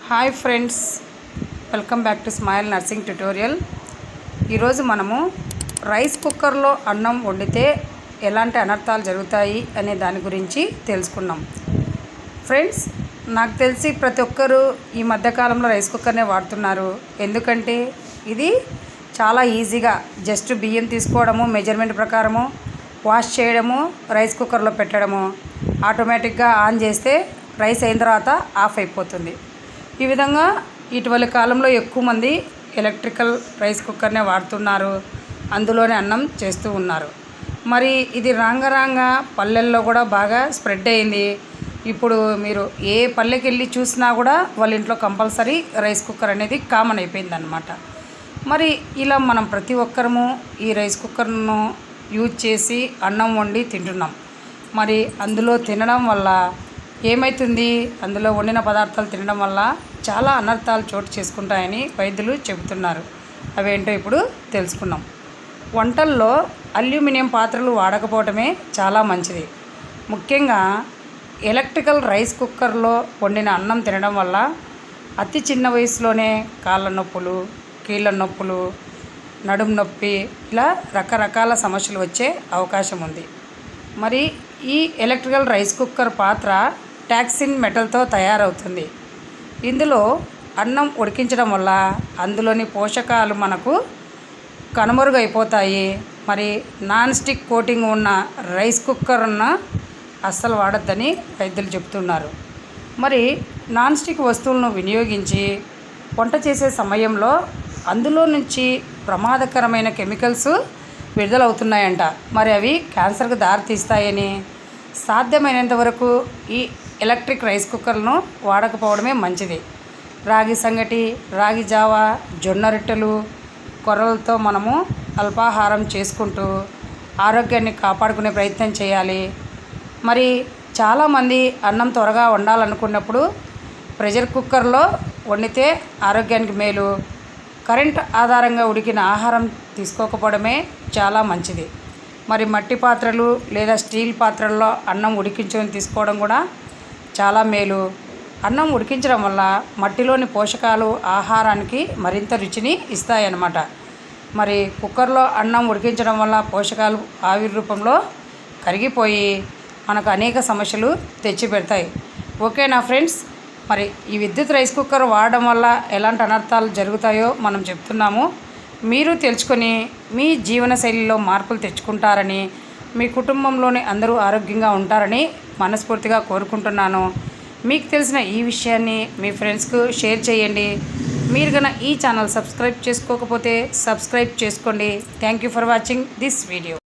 Hi friends, welcome back to smile nursing tutorial. ఈరోజు మనము rice కుక్కర్లో అన్నం వండితే ఎలాంటి అనర్థాలు జరుగుతాయి అనే దాని గురించి తెలుసుకున్నాం. ఫ్రెండ్స్, నాకు తెలిసి ప్రతి ఒక్కరూ ఈ మధ్యకాలంలో రైస్ కుక్కర్నే వాడుతున్నారు. ఎందుకంటే ఇది చాలా ఈజీగా జస్ట్ బియ్యం తీసుకోవడము, మెజర్మెంట్ ప్రకారము వాష్ చేయడము, రైస్ కుక్కర్లో పెట్టడము, ఆటోమేటిక్గా ఆన్ చేస్తే రైస్ అయిన తర్వాత ఆఫ్ అయిపోతుంది. ఈ విధంగా ఇటీవలి కాలంలో ఎక్కువ మంది ఎలక్ట్రికల్ రైస్ కుక్కర్నే వాడుతున్నారు, అందులోనే అన్నం చేస్తూ ఉన్నారు. మరి ఇది రాంగ పల్లెల్లో కూడా బాగా స్ప్రెడ్ అయింది. ఇప్పుడు మీరు ఏ పల్లెకి వెళ్ళి చూసినా కూడా వాళ్ళ ఇంట్లో కంపల్సరీ రైస్ కుక్కర్ అనేది కామన్ అయిపోయిందన్నమాట. మరి ఇలా మనం ప్రతి ఒక్కరము ఈ రైస్ కుక్కర్ను యూజ్ చేసి అన్నం వండి తింటున్నాం. మరి అందులో తినడం వల్ల ఏమవుతుంది, అందులో వండిన పదార్థాలు తినడం వల్ల చాలా అనర్థాలు చోటు చేసుకుంటాయని వైద్యులు చెబుతున్నారు. అవేంటో ఇప్పుడు తెలుసుకున్నాం. వంటల్లో అల్యూమినియం పాత్రలు వాడకపోవటమే చాలా మంచిది. ముఖ్యంగా ఎలక్ట్రికల్ రైస్ కుక్కర్లో వండిన అన్నం తినడం వల్ల అతి చిన్న వయసులోనే కాళ్ళ నొప్పులు, కీళ్ళ నొప్పులు, నడుము నొప్పి, ఇలా రకరకాల సమస్యలు వచ్చే అవకాశం ఉంది. మరి ఈ ఎలక్ట్రికల్ రైస్ కుక్కర్ పాత్ర టాక్సిన్ మెటల్తో తయారవుతుంది. ఇందులో అన్నం ఉడికించడం వల్ల అందులోని పోషకాలు మనకు కనుమరుగైపోతాయి. మరి నాన్ స్టిక్ కోటింగ్ ఉన్న రైస్ కుక్కర్ను అస్సలు వాడొద్దని వైద్యులు చెప్తున్నారు. మరి నాన్ స్టిక్ వస్తువులను వినియోగించి వంట చేసే సమయంలో అందులో నుంచి ప్రమాదకరమైన కెమికల్స్ విడుదలవుతున్నాయంట. మరి అవి క్యాన్సర్కు దారితీస్తాయని, సాధ్యమైనంత వరకు ఈ ఎలక్ట్రిక్ రైస్ కుక్కర్ను వాడకపోవడమే మంచిది. రాగి సంగటి, రాగి జావా, జొన్న రొట్టెలు, కొర్రలతో మనము అల్పాహారం చేసుకుంటూ ఆరోగ్యాన్ని కాపాడుకునే ప్రయత్నం చేయాలి. మరి చాలామంది అన్నం త్వరగా వండాలనుకున్నప్పుడు ప్రెషర్ కుక్కర్లో వండితే ఆరోగ్యానికి మేలు. కరెంట్ ఆధారంగా ఉడికిన ఆహారం తీసుకోకపోవడమే చాలా మంచిది. మరి మట్టి పాత్రలు లేదా స్టీల్ పాత్రల్లో అన్నం ఉడికించుకొని తీసుకోవడం కూడా చాలా మేలు. అన్నం ఉడికించడం వల్ల మట్టిలోని పోషకాలు ఆహారానికి మరింత రుచిని ఇస్తాయన్నమాట. మరి కుక్కర్లో అన్నం ఉడికించడం వల్ల పోషకాలు ఆవిరి రూపంలో కరిగిపోయి మనకు అనేక సమస్యలు తెచ్చిపెడతాయి. ఓకేనా ఫ్రెండ్స్? మరి ఈ విద్యుత్ రైస్ కుక్కర్ వాడడం వల్ల ఎలాంటి అనర్థాలు జరుగుతాయో మనం చెప్తున్నాము. మీరు తెలుసుకొని మీ జీవనశైలిలో మార్పులు తెచ్చుకుంటారని, మీ కుటుంబంలోని అందరూ ఆరోగ్యంగా ఉంటారని మనస్ఫూర్తిగా కోరుకుంటున్నాను. మీకు తెలిసిన ఈ విషయాన్ని మీ ఫ్రెండ్స్కు షేర్ చేయండి. మీరు కనుక ఈ ఛానల్ సబ్స్క్రైబ్ చేసుకోకపోతే సబ్స్క్రైబ్ చేసుకోండి. Thank you for watching this video.